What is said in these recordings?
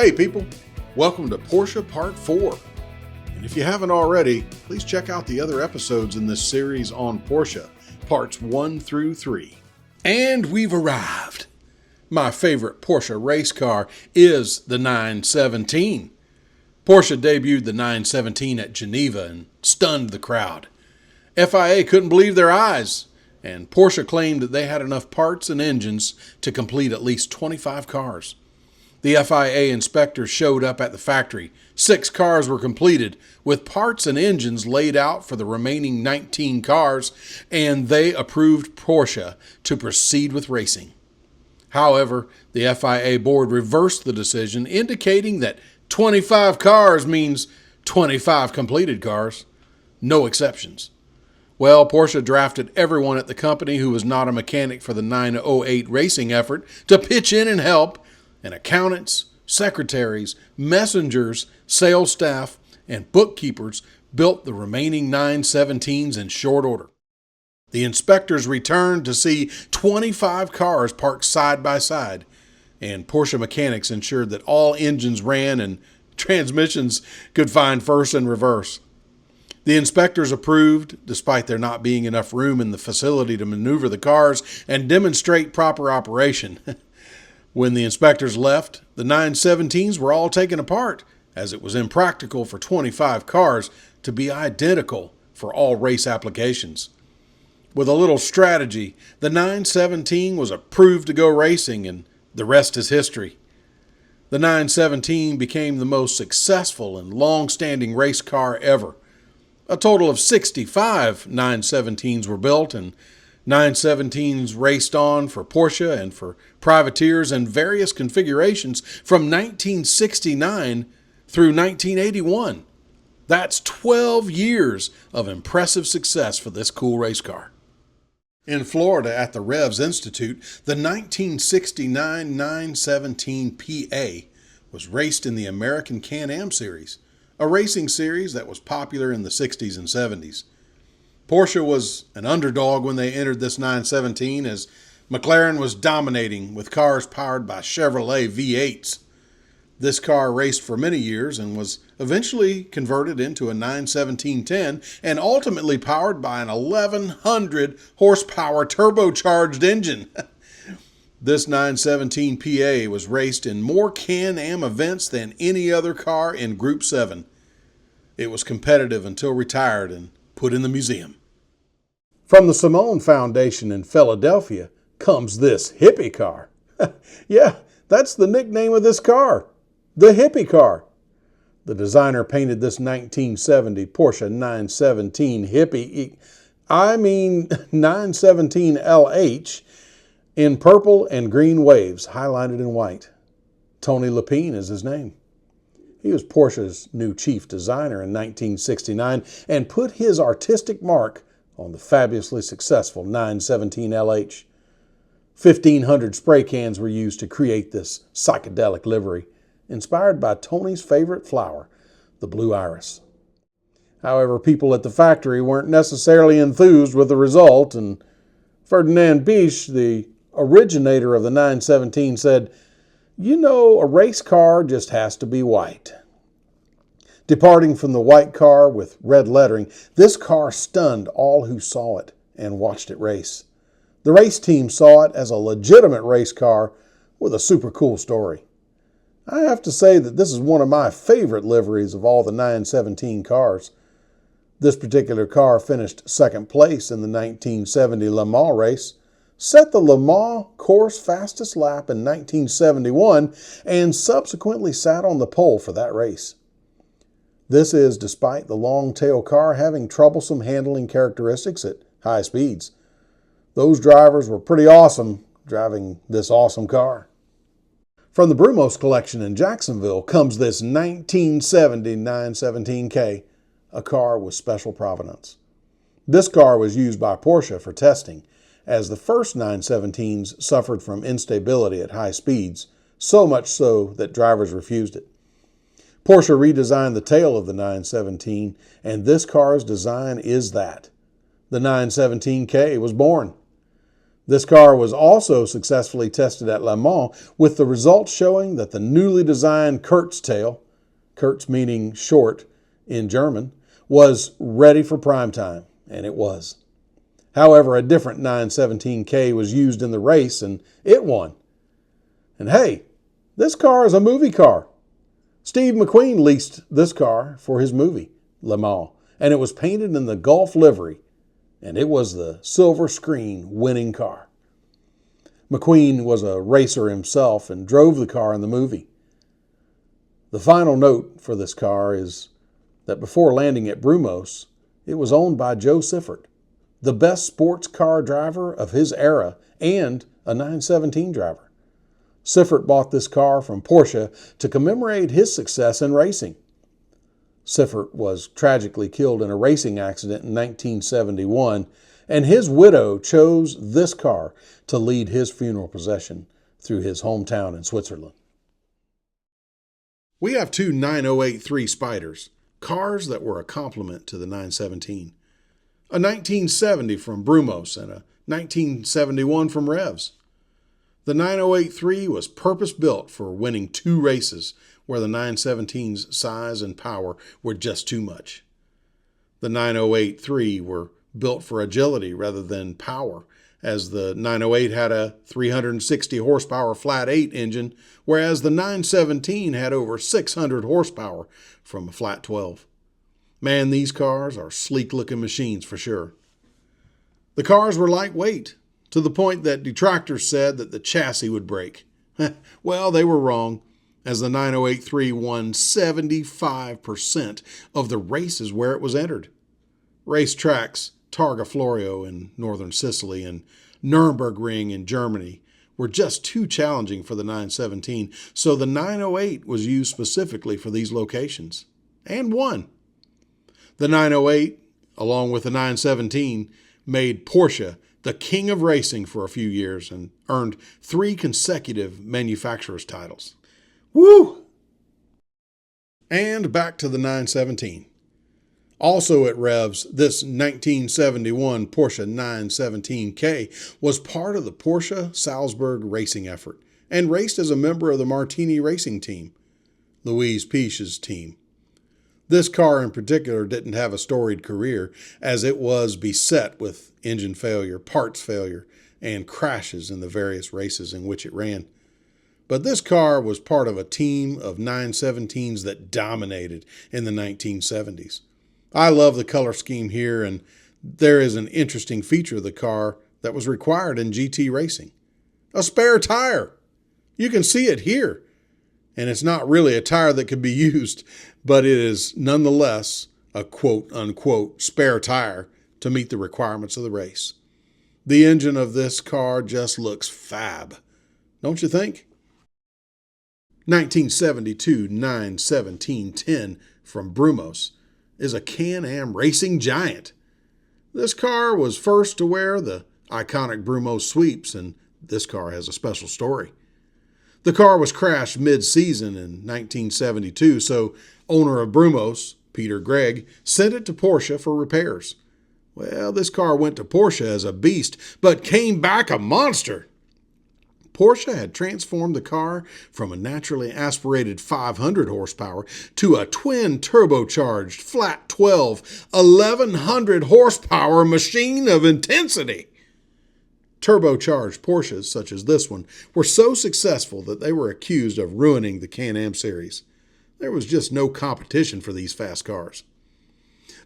Hey people, welcome to Porsche Part 4. And if you haven't already, please check out the other episodes in this series on Porsche, Parts 1 through 3. And we've arrived. My favorite Porsche race car is the 917. Porsche debuted the 917 at Geneva and stunned the crowd. FIA couldn't believe their eyes, and Porsche claimed that they had enough parts and engines to complete at least 25 cars. The FIA inspectors showed up at the factory. 6 cars were completed, with parts and engines laid out for the remaining 19 cars, and they approved Porsche to proceed with racing. However, the FIA board reversed the decision, indicating that 25 cars means 25 completed cars. No exceptions. Well, Porsche drafted everyone at the company who was not a mechanic for the 908 racing effort to pitch in and help, and accountants, secretaries, messengers, sales staff, and bookkeepers built the remaining 917s in short order. The inspectors returned to see 25 cars parked side by side, and Porsche mechanics ensured that all engines ran and transmissions could find first and reverse. The inspectors approved, despite there not being enough room in the facility to maneuver the cars and demonstrate proper operation. When the inspectors left, the 917s were all taken apart, as it was impractical for 25 cars to be identical for all race applications. With a little strategy, the 917 was approved to go racing, and the rest is history. The 917 became the most successful and long-standing race car ever. A total of 65 917s were built, and 917s raced on for Porsche and for privateers in various configurations from 1969 through 1981. That's 12 years of impressive success for this cool race car. In Florida at the Revs Institute, the 1969 917 PA was raced in the American Can-Am Series, a racing series that was popular in the 60s and 70s. Porsche was an underdog when they entered this 917, as McLaren was dominating with cars powered by Chevrolet V8s. This car raced for many years and was eventually converted into a 917-10 and ultimately powered by an 1,100 horsepower turbocharged engine. This 917 PA was raced in more Can-Am events than any other car in Group 7. It was competitive until retired and put in the museum. From the Simone Foundation in Philadelphia comes this hippie car. Yeah, that's the nickname of this car, the hippie car. The designer painted this 1970 Porsche 917 hippie, 917 LH, in purple and green waves, highlighted in white. Tony Lapine is his name. He was Porsche's new chief designer in 1969 and put his artistic mark on the fabulously successful 917 LH. 1,500 spray cans were used to create this psychedelic livery, inspired by Tony's favorite flower, the blue iris. However, people at the factory weren't necessarily enthused with the result, and Ferdinand Bisch, the originator of the 917, said, "You know, a race car just has to be white." Departing from the white car with red lettering, this car stunned all who saw it and watched it race. The race team saw it as a legitimate race car with a super cool story. I have to say that this is one of my favorite liveries of all the 917 cars. This particular car finished second place in the 1970 Le Mans race, set the Le Mans course fastest lap in 1971, and subsequently sat on the pole for that race. This is despite the long-tail car having troublesome handling characteristics at high speeds. Those drivers were pretty awesome driving this awesome car. From the Brumos collection in Jacksonville comes this 1970 917K, a car with special provenance. This car was used by Porsche for testing, as the first 917s suffered from instability at high speeds, so much so that drivers refused it. Porsche redesigned the tail of the 917, and this car's design is that. The 917K was born. This car was also successfully tested at Le Mans, with the results showing that the newly designed Kurztail, Kurz meaning short in German, was ready for prime time, and it was. However, a different 917K was used in the race, and it won. And hey, this car is a movie car. Steve McQueen leased this car for his movie, Le Mans, and it was painted in the Gulf livery, and it was the silver screen winning car. McQueen was a racer himself and drove the car in the movie. The final note for this car is that before landing at Brumos, it was owned by Joe Siffert, the best sports car driver of his era and a 917 driver. Siffert bought this car from Porsche to commemorate his success in racing. Siffert was tragically killed in a racing accident in 1971, and his widow chose this car to lead his funeral procession through his hometown in Switzerland. We have two 9083 Spyders, cars that were a complement to the 917. A 1970 from Brumos and a 1971 from Revs. The 9083 was purpose-built for winning two races where the 917's size and power were just too much. The 9083 were built for agility rather than power, as the 908 had a 360 horsepower flat 8 engine, whereas the 917 had over 600 horsepower from a flat 12. Man, these cars are sleek-looking machines for sure. The cars were lightweight, to the point that detractors said that the chassis would break. Well, they were wrong, as the 9083 won 75% of the races where it was entered. Racetracks Targa Florio in northern Sicily and Nürburgring in Germany were just too challenging for the 917, so the 908 was used specifically for these locations, and won. The 908, along with the 917, made Porsche the king of racing for a few years and earned 3 consecutive manufacturer's titles. Woo! And back to the 917. Also at Revs, this 1971 Porsche 917K was part of the Porsche Salzburg racing effort and raced as a member of the Martini racing team, Louise Piche's team. This car in particular didn't have a storied career, as it was beset with engine failure, parts failure, and crashes in the various races in which it ran. But this car was part of a team of 917s that dominated in the 1970s. I love the color scheme here, and there is an interesting feature of the car that was required in GT racing. A spare tire. You can see it here. And it's not really a tire that could be used, but it is nonetheless a quote-unquote spare tire to meet the requirements of the race. The engine of this car just looks fab, don't you think? 1972 91710 from Brumos is a Can-Am racing giant. This car was first to wear the iconic Brumos sweeps, and this car has a special story. The car was crashed mid-season in 1972, so owner of Brumos, Peter Gregg, sent it to Porsche for repairs. Well, this car went to Porsche as a beast, but came back a monster. Porsche had transformed the car from a naturally aspirated 500 horsepower to a twin turbocharged flat 12, 1100 horsepower machine of intensity. Turbocharged Porsches, such as this one, were so successful that they were accused of ruining the Can-Am series. There was just no competition for these fast cars.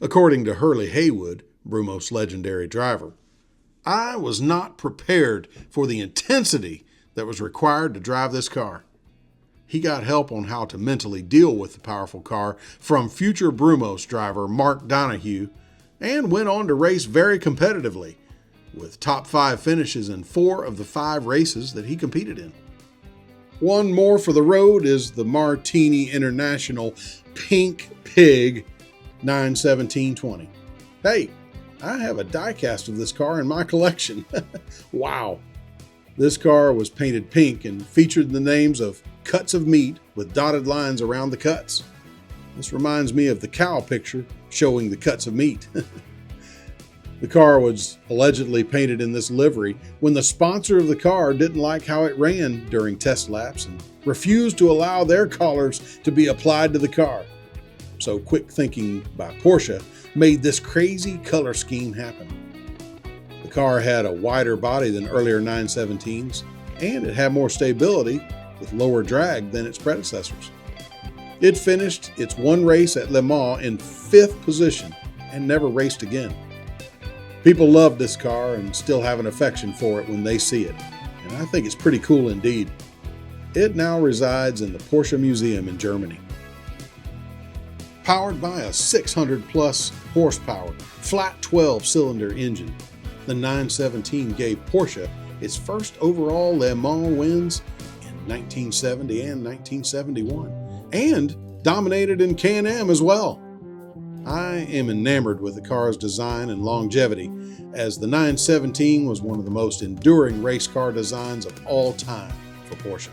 According to Hurley Haywood, Brumos' legendary driver, I was not prepared for the intensity that was required to drive this car. He got help on how to mentally deal with the powerful car from future Brumos driver Mark Donohue, and went on to race very competitively, with top 5 finishes in 4 of the 5 races that he competed in. One more for the road is the Martini International Pink Pig 91720. Hey, I have a diecast of this car in my collection. Wow. This car was painted pink and featured the names of cuts of meat with dotted lines around the cuts. This reminds me of the cow picture showing the cuts of meat. The car was allegedly painted in this livery when the sponsor of the car didn't like how it ran during test laps and refused to allow their collars to be applied to the car. So quick thinking by Porsche made this crazy color scheme happen. The car had a wider body than earlier 917s, and it had more stability with lower drag than its predecessors. It finished its one race at Le Mans in 5th position and never raced again. People love this car and still have an affection for it when they see it, and I think it's pretty cool indeed. It now resides in the Porsche Museum in Germany. Powered by a 600-plus horsepower, flat 12-cylinder engine, the 917 gave Porsche its first overall Le Mans wins in 1970 and 1971, and dominated in Can-Am as well. I am enamored with the car's design and longevity, as the 917 was one of the most enduring race car designs of all time for Porsche.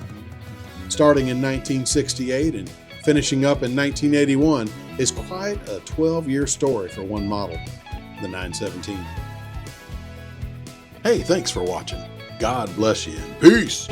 Starting in 1968 and finishing up in 1981 is quite a 12-year story for one model, the 917. Hey, thanks for watching. God bless you and peace.